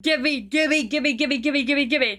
Gimme, gimme, gimme, gimme, gimme, gimme, gimme.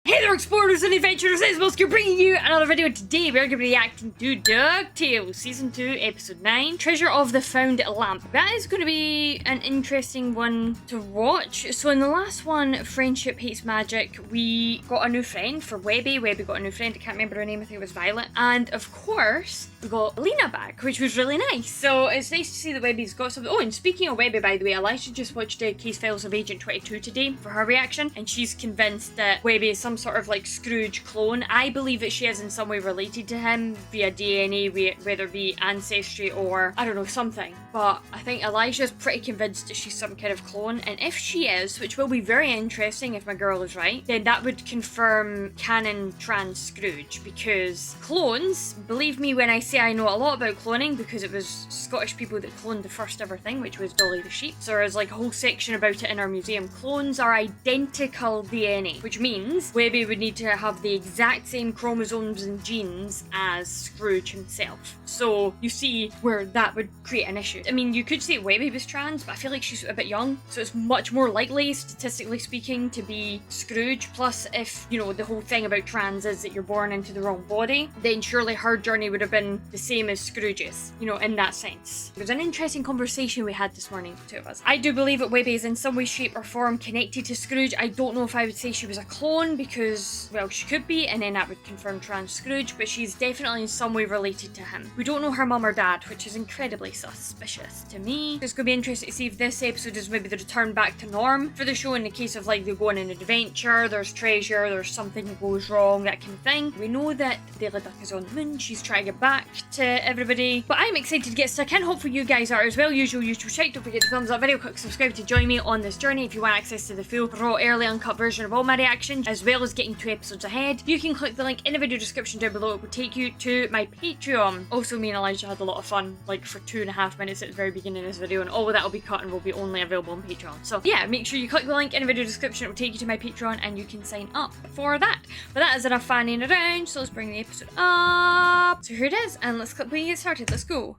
Hey there, explorers and adventurers, it's BlueSky bringing you another video, and today we're going to be reacting to Ducktales Season 2, Episode 9, Treasure of the Found Lamp. That is going to be an interesting one to watch. So in the last one, Friendship Hates Magic, we got a new friend for Webby. Webby got a new friend, I can't remember her name, I think it was Violet. And of course, we got Lena back, which was really nice. So it's nice to see that Webby's got something. Oh, and speaking of Webby, by the way, Elisha just watched the Case Files of Agent 22 today for her reaction, and she's convinced that Webby is some sort of like Scrooge clone. I believe that she is in some way related to him via DNA, whether it be ancestry or I don't know, something. But I think Elijah's pretty convinced that she's some kind of clone, and if she is, which will be very interesting if my girl is right, then that would confirm canon trans Scrooge, because clones, believe me when I say I know a lot about cloning, because it was Scottish people that cloned the first ever thing, which was Dolly the sheep. So there's like a whole section about it in our museum. Clones are identical DNA, which means Webby would need to have the exact same chromosomes and genes as Scrooge himself. So you see where that would create an issue. I mean, you could say Webby was trans, but I feel like she's a bit young, so it's much more likely, statistically speaking, to be Scrooge. Plus, if, you know, the whole thing about trans is that you're born into the wrong body, then surely her journey would have been the same as Scrooge's, you know, in that sense. It was an interesting conversation we had this morning, the two of us. I do believe that Webby is in some way, shape, or form connected to Scrooge. I don't know if I would say she was a clone, because, well, she could be, and then that would confirm trans Scrooge, but she's definitely in some way related to him. We don't know her mum or dad, which is incredibly suspicious to me. It's going to be interesting to see if this episode is maybe the return back to norm for the show, in the case of like they go on an adventure, there's treasure, there's something that goes wrong, that kind of thing. We know that Daily Duck is on the moon, she's trying to get back to everybody, but I'm excited to get stuck in. Hopefully you guys are as well. Usual YouTube shout, don't forget to thumbs up video, click subscribe to join me on this journey if you want access to the full, raw, early, uncut version of all my reactions, as well as getting 2 episodes ahead. You can click the link in the video description down below, it will take you to my Patreon. Also, me and Elijah had a lot of fun, like for 2.5 minutes at the very beginning of this video, and all of that will be cut and will be only available on Patreon. So yeah, make sure you click the link in the video description, it will take you to my Patreon and you can sign up for that. But that is enough fanning around, so let's bring the episode up. So here it is, and let's click play and get started. Let's go.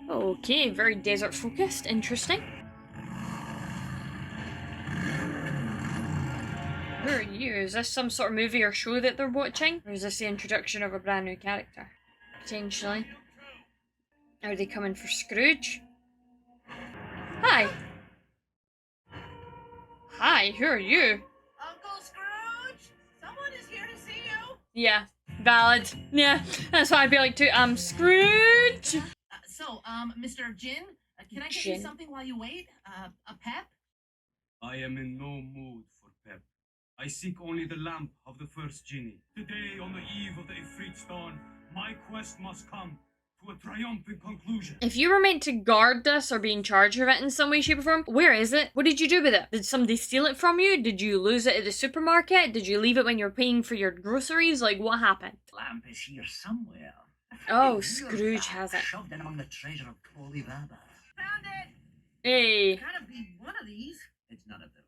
Okay, very desert focused, interesting. Who are you? Is this some sort of movie or show that they're watching? Or is this the introduction of a brand new character? Potentially. Are they coming for Scrooge? Hi! Hi, who are you? Uncle Scrooge? Someone is here to see you. Yeah, valid. Yeah, that's what I'd be like too. Scrooge! Mr. Jin, can I get Jin. you something while you wait? A pep? I am in no mood for pep. I seek only the lamp of the first genie. Today, on the eve of the Ifrit's dawn, my quest must come to a triumphant conclusion. If you were meant to guard this or be in charge of it in some way, shape, or form, where is it? What did you do with it? Did somebody steal it from you? Did you lose it at the supermarket? Did you leave it when you were paying for your groceries? Like, what happened? Lamp is here somewhere. Oh, Scrooge has it. Shoved in among the treasure of Coley Baba. Found it! Hey. Gotta be one of these. It's none of those.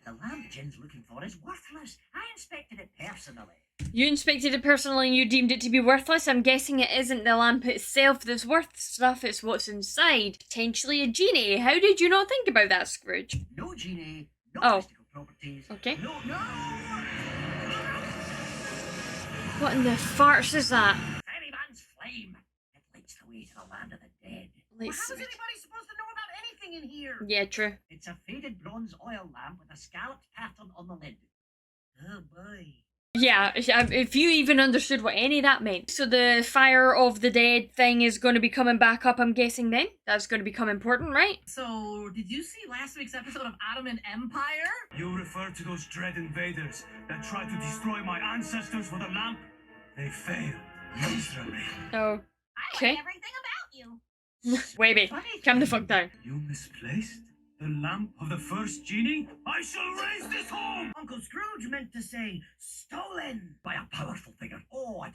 The lamp Jin's looking for is worthless. I inspected it personally. You inspected it personally and you deemed it to be worthless. I'm guessing it isn't the lamp itself that's worth stuff, it's what's inside. Potentially a genie. How did you not think about that, Scrooge? No genie, no Oh. mystical properties. Okay. No. What in the farts is that? Ferryman's flame. It leads the way to the land of the dead. Well, Let's how see. is anybody supposed to know about anything in here? Yeah, true. It's a faded bronze oil lamp with a scalloped pattern on the lid. Oh boy. Yeah, if you even understood what any of that meant. So the Fire of the Dead thing is going to be coming back up, I'm guessing then? That's going to become important, right? So, did you see last week's episode of Ottoman Empire? You refer to those dread invaders that tried to destroy my ancestors for the lamp? They failed miserably. Oh, I okay. like everything about you. Webby, calm the fuck down. You misplaced The lamp of the first genie? I shall raise this home! Uncle Scrooge meant to say stolen by a powerful figure. Oh,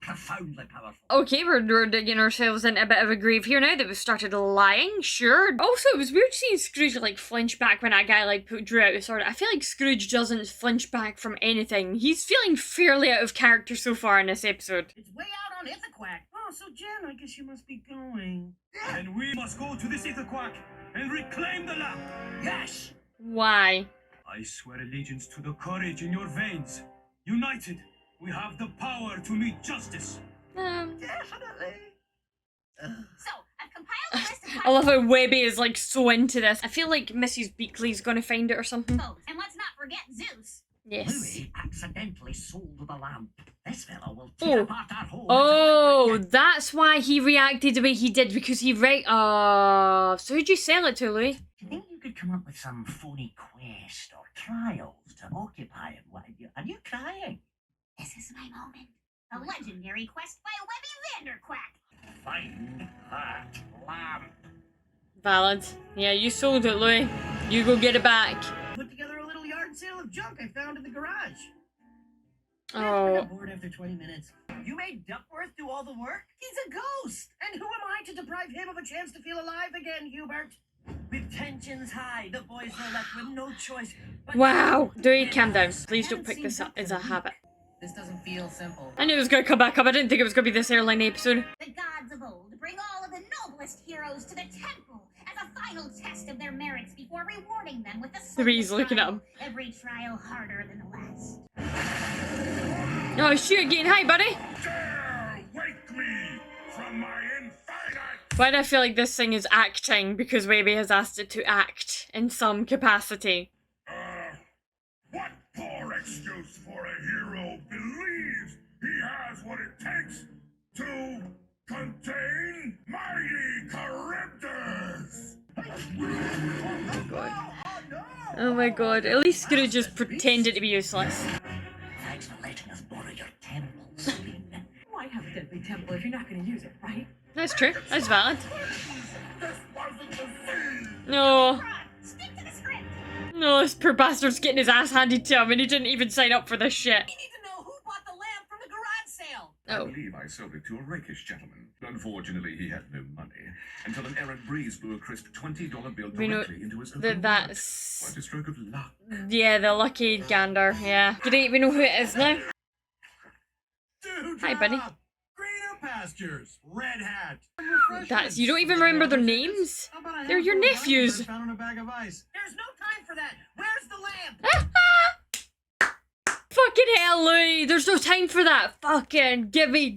profoundly powerful. Okay, we're digging ourselves into a bit of a grave here now that we've started lying, sure. Also, it was weird seeing Scrooge, like, flinch back when that guy, like, drew out his sword. I feel like Scrooge doesn't flinch back from anything. He's feeling fairly out of character so far in this episode. It's way out on Ithaquack. Oh, so Jen, I guess you must be going. And we must go to this Ithaquack and reclaim the lamp! Yes! Why? I swear allegiance to the courage in your veins. United, we have the power to meet justice. Definitely. So, I've compiled a list of I love how Webby is, like, so into this. I feel like Mrs. Beakley's gonna find it or something. foes, and let's not forget Zeus. Yes. Louis accidentally sold the lamp. This fellow will tear apart our whole... Oh, that's why he reacted the way he did, because he so who'd you sell it to, Louis? Do you think you could come up with some phony quest or trials to occupy him while Are you crying? This is my moment. A legendary quest by Webby Vanderquack. Find that lamp. Valid. Yeah, you sold it, Louis. You go get it back. Put together a little yard sale of junk I found in the garage. I Oh. got bored after 20 minutes. You made Duckworth do all the work? He's a ghost! And who am I to deprive him of a chance to feel alive again, Hubert? With tensions high, the boys were left with no choice. But Wow. Dewey, calm down. Please don't pick this up as a habit. This doesn't feel simple. I knew it was gonna come back up. I didn't think it was gonna be this airline episode. The gods of old bring all of the noblest heroes to the temple as a final test of their merits before rewarding them with a Three's looking at him. Every trial harder than the last. Oh, shoot again. Hi, buddy. Dare wake me from my infinite... Why do I feel like this thing is acting? Because Webby has asked it to act in some capacity. What poor excuse for a hero believes he has what it takes to contain mighty Charybdis? Oh my god. At least Scrooge just pretended to be useless. Thanks for letting us borrow your temple, Sabine. Why have a deadly temple if you're not going to use it, right? That's true. That's valid. This wasn't the scene! No. Stick to the script. No, this poor bastard's getting his ass handed to him and he didn't even sign up for this shit. We need to know who bought the lamp from the garage sale. Oh. I believe I sold it to a rakish gentleman. Unfortunately, he had no money until an errant breeze blew a crisp $20 bill We know directly into his open that's... wallet. Quite a stroke of luck. Yeah, the lucky gander, yeah. Great, we know who it is now. Hi, buddy. Greener pastures, red hat. You don't even remember their names? They're your nephews. Found in a bag of ice. There's no time for that. Where's the lamp? Fucking hell, Louis! There's no time for that! Fucking gimme.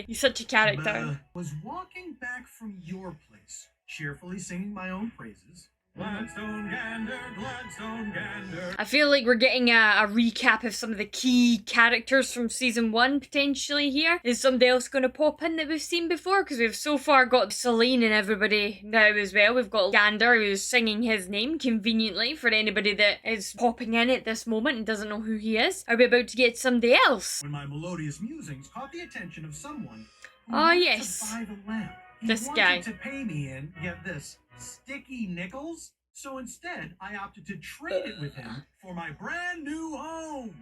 He's such a character. Was walking back from your place, cheerfully singing my own praises. Gladstone Gander, Gladstone Gander. I feel like we're getting a recap of some of the key characters from season 1 potentially here. Is somebody else going to pop in that we've seen before? Because we've so far got Celine and everybody now as well. We've got Gander who's singing his name conveniently for anybody that is popping in at this moment and doesn't know who he is. Are we about to get somebody else? When my melodious musings caught the attention of someone who Oh, wanted yes. to buy the lamp. He This wanted guy. to pay me in, get this, sticky nickels. So instead, I opted to trade it with him for my brand new home.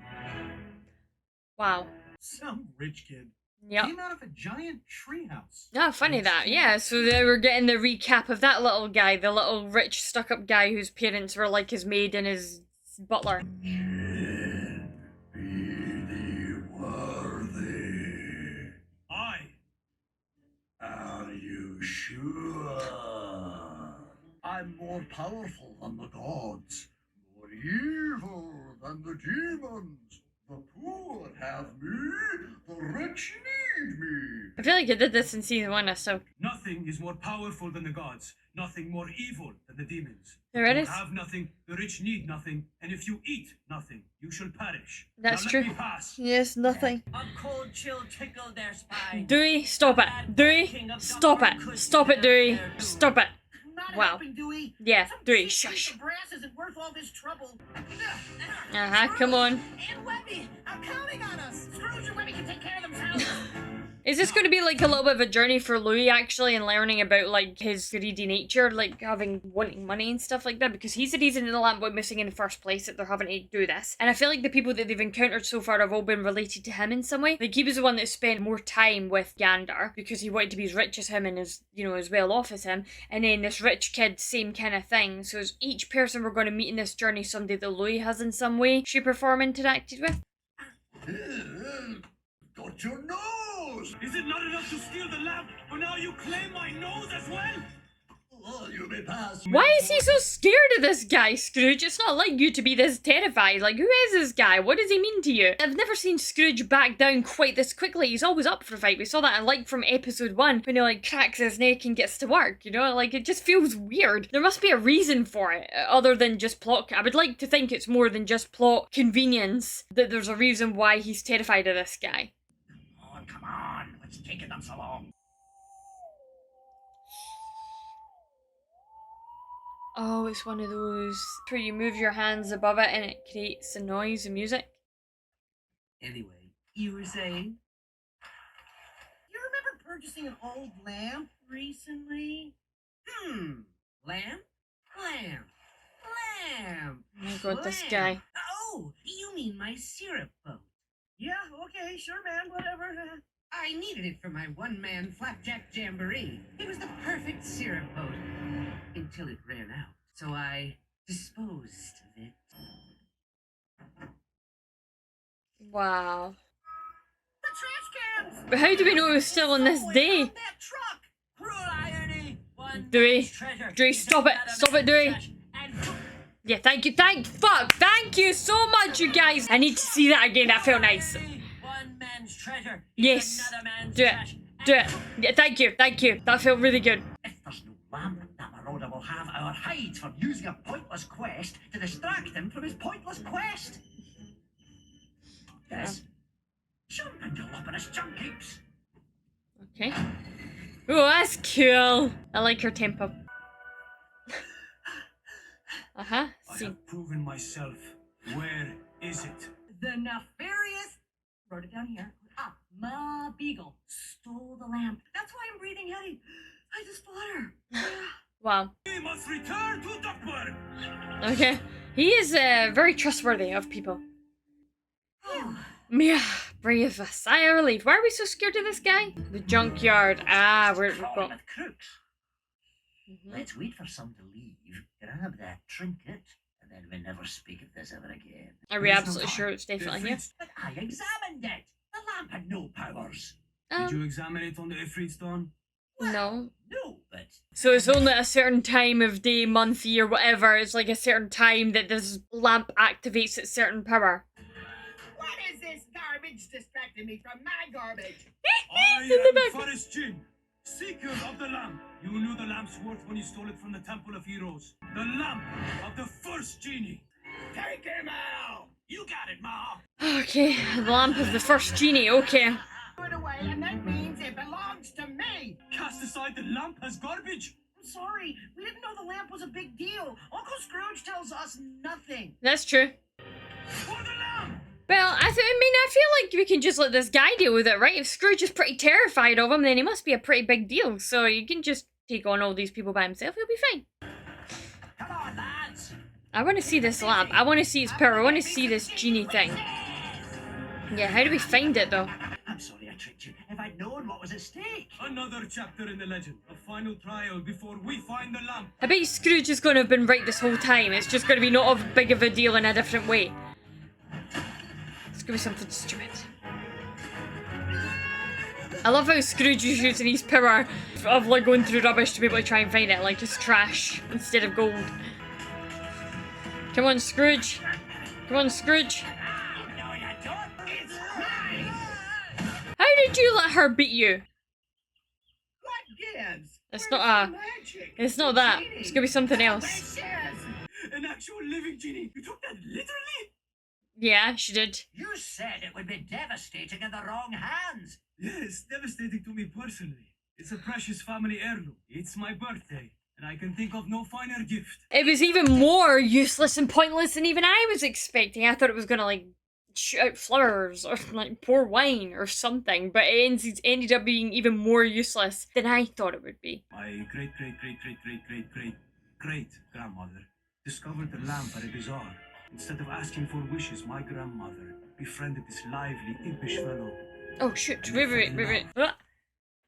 Wow. Some rich kid Yep. came out of a giant treehouse. Oh, funny that. Yeah, so they were getting the recap of that little guy, the little rich stuck-up guy whose parents were like his maid and his butler. I. Are you sure? I'm more powerful than the gods, more evil than the demons. The poor have me, the rich need me. I feel like I did this in season 1 so Nothing is more powerful than the gods. Nothing more evil than the demons. there it You is. have nothing, the rich need nothing, and if you eat nothing, you shall perish. That's Now true. Let me pass. Yes, nothing. A cold chill tickled their spine. Dewey, stop it. Dewey, stop it. Stop it, Dewey. Stop it. Not Wow. helping, Dewey. Yeah, Some Dewey, cheap shush. piece of brass isn't worth all this trouble. Uh-huh, come on. And Webby, I'm counting on us. Scrooge and Webby can take care of themselves. Is this going to be like a little bit of a journey for Louis actually, and learning about like his greedy nature, like wanting money and stuff like that? Because he's the reason the lamp went missing in the first place, that they're having to do this. And I feel like the people that they've encountered so far have all been related to him in some way. Like he was the one that spent more time with Gander because he wanted to be as rich as him and as, you know, as well off as him. And then this rich kid, same kind of thing. So is each person we're going to meet in this journey somebody that Louis has in some way, shape or form interacted with? Got your nose! Is it not enough to steal the lamp, but now you claim my nose as well? Oh, you may pass. Why is he so scared of this guy, Scrooge? It's not like you to be this terrified. Like, who is this guy? What does he mean to you? I've never seen Scrooge back down quite this quickly. He's always up for a fight. We saw that, like, from episode 1, when he, like, cracks his neck and gets to work, you know? Like, it just feels weird. There must be a reason for it, other than just plot. I would like to think it's more than just plot convenience, that there's a reason why he's terrified of this guy. Oh, come on. What's taking them so long? Oh, it's one of those where you move your hands above it and it creates a noise and music. Anyway, you were saying? You remember purchasing an old lamp recently? Lamp? Lamp. Oh my god, this guy. Oh, you mean my syrup boat? Yeah, okay, sure, man, whatever. I needed it for my one-man flapjack jamboree. It was the perfect syrup boat. Until it ran out. So I disposed of it. Wow. The trash cans! But how do we know it was still on this day? That truck! Cruel irony! Dewey, Dewey, stop it! Stop it, Dewey! Yeah, thank you, thank you so much, you guys! I need to see that again, that felt nice. One man's treasure. Yes, do it, do it. Yeah, thank you, that felt really good. If there's no lamp, that marauder will have our hides for using a pointless quest to distract him from his pointless quest. Yes. Jumpin'jalopinous junk heaps. Okay. Oh, that's cool. I like her tempo. I have proven myself. Where is it? The nefarious. Wrote it down here. Ma Beagle stole the lamp. That's why I'm breathing heavy. I just flutter. Wow. We must return to Duckburg. Okay. He is very trustworthy of people. Yeah, breathe a sigh of relief. Why are we so scared of this guy? The junkyard. Ah, we've got... With crooks. Let's wait for some to leave, grab that trinket, and then we never speak of this ever again. Are we absolutely sure it's definitely here? But I examined it. The lamp had no powers. Did you examine it on the Ifrit's dawn? No. No, but So it's only at a certain time of day, month, year, whatever. It's like a certain time that this lamp activates its certain power. what is this garbage distracting me from my garbage? I am Forest Jin, seeker of the lamp. You knew the lamp's worth when you stole it from the Temple of Heroes. The lamp of the first genie. Take him out! You got it, Ma! Okay, the lamp of the first genie, okay. Put it away, and that means it belongs to me! Cast aside the lamp as garbage. I'm sorry, we didn't know the lamp was a big deal. Uncle Scrooge tells us nothing. That's true. For the lamp! Well, I feel like we can just let this guy deal with it, right? If Scrooge is pretty terrified of him, then he must be a pretty big deal. So you can just take on all these people by himself, he'll be fine. Come on, lads! I want to see this lamp. I want to see its power. I want to see this genie thing. Yeah, how do we find it, though? I'm sorry I tricked you. If I'd known what was at stake. Another chapter in the legend. A final trial before we find the lamp. I bet Scrooge is going to have been right this whole time. It's just going to be not as big of a deal in a different way. It's going to be something stupid. I love how Scrooge is using his power of like going through rubbish to be able to try and find it, like just trash instead of gold. Come on, Scrooge. Come on, Scrooge. No, you don't. It's mine! How did you let her beat you? What gives? It's not Magic. it's not that. It's gonna be something else. An actual living genie. You took that literally? Yeah, she did. You said it would be devastating in the wrong hands. Yes, devastating to me personally. It's a precious family heirloom. It's my birthday, and I can think of no finer gift. It was even more useless and pointless than even I was expecting. I thought it was gonna like shoot out flowers or like pour wine or something, but it ended up being even more useless than I thought it would be. My great-great-great-great-great-great-great-grandmother discovered the lamp at a bazaar. Instead of asking for wishes, my grandmother befriended this lively, impish fellow. Oh shoot, wait.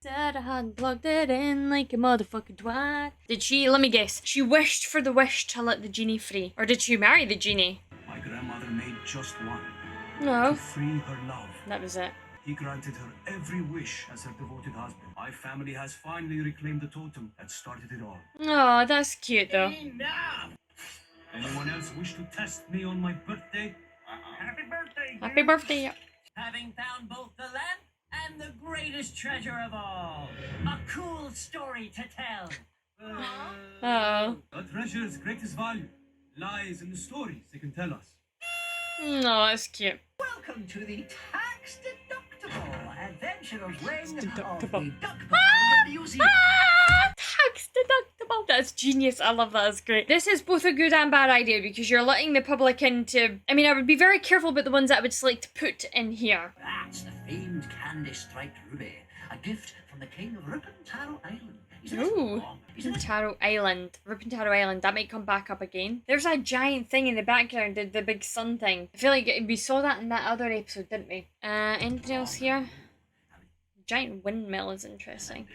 Said I hadn't plugged it in like a motherfucking twat. Did she, let me guess, she wished for the wish to let the genie free? Or did she marry the genie? My grandmother made just one. No. To free her love. That was it. He granted her every wish as her devoted husband. My family has finally reclaimed the totem that started it all. Oh, that's cute though. Enough! Anyone else wish to test me on my birthday? Happy birthday! Happy birthday. Having found both the lamp and the greatest treasure of all, a cool story to tell. Oh. A treasure's greatest value lies in the stories they can tell us. No, that's cute. Welcome to the tax-deductible adventurer's wing of the Deductible. Duck Pond Museum. Tax deductible. That's genius. I love that. That's great. This is both a good and bad idea because you're letting the public into... I mean, I would be very careful about the ones that I would select to put in here. That's the famed candy-striped ruby, a gift from the king of Ripentaro Island. Ooh, Ripentaro Island. Ripentaro Island. That might come back up again. There's a giant thing in the background, the big sun thing. I feel like we saw that in that other episode, didn't we? Anything else here? Giant windmill is interesting.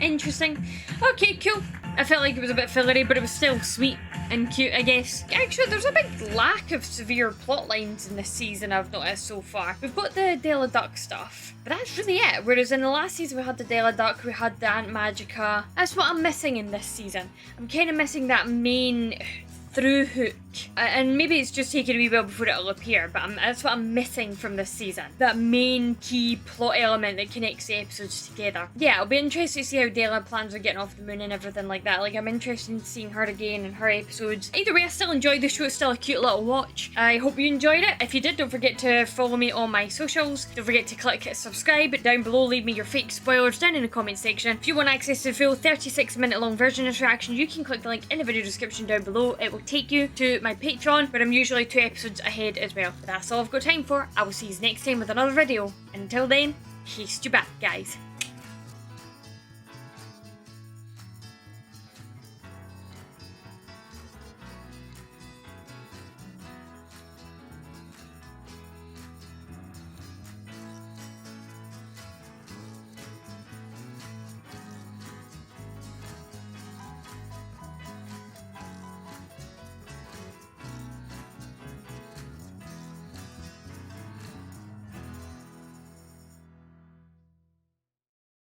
Interesting. Okay, cool. I felt like it was a bit fillery, but it was still sweet and cute, I guess. Actually, there's a big lack of severe plot lines in this season I've noticed so far. We've got the Della Duck stuff, but that's really it. Whereas in the last season we had the Della Duck, we had the Aunt Magica. That's what I'm missing in this season. I'm kind of missing that main through hook. And maybe it's just taking a wee while before it'll appear, but that's what I'm missing from this season. That main key plot element that connects the episodes together. Yeah, I'll be interested to see how Della plans on getting off the moon and everything like that. Like, I'm interested in seeing her again in her episodes. Either way, I still enjoyed the show. It's still a cute little watch. I hope you enjoyed it. If you did, don't forget to follow me on my socials. Don't forget to click subscribe down below. Leave me your fake spoilers down in the comment section. If you want access to the full 36-minute long version of this reaction, you can click the link in the video description down below. It will take you to my Patreon, where I'm usually 2 episodes ahead as well. But that's all I've got time for. I will see you next time with another video. And until then, haste you back, guys.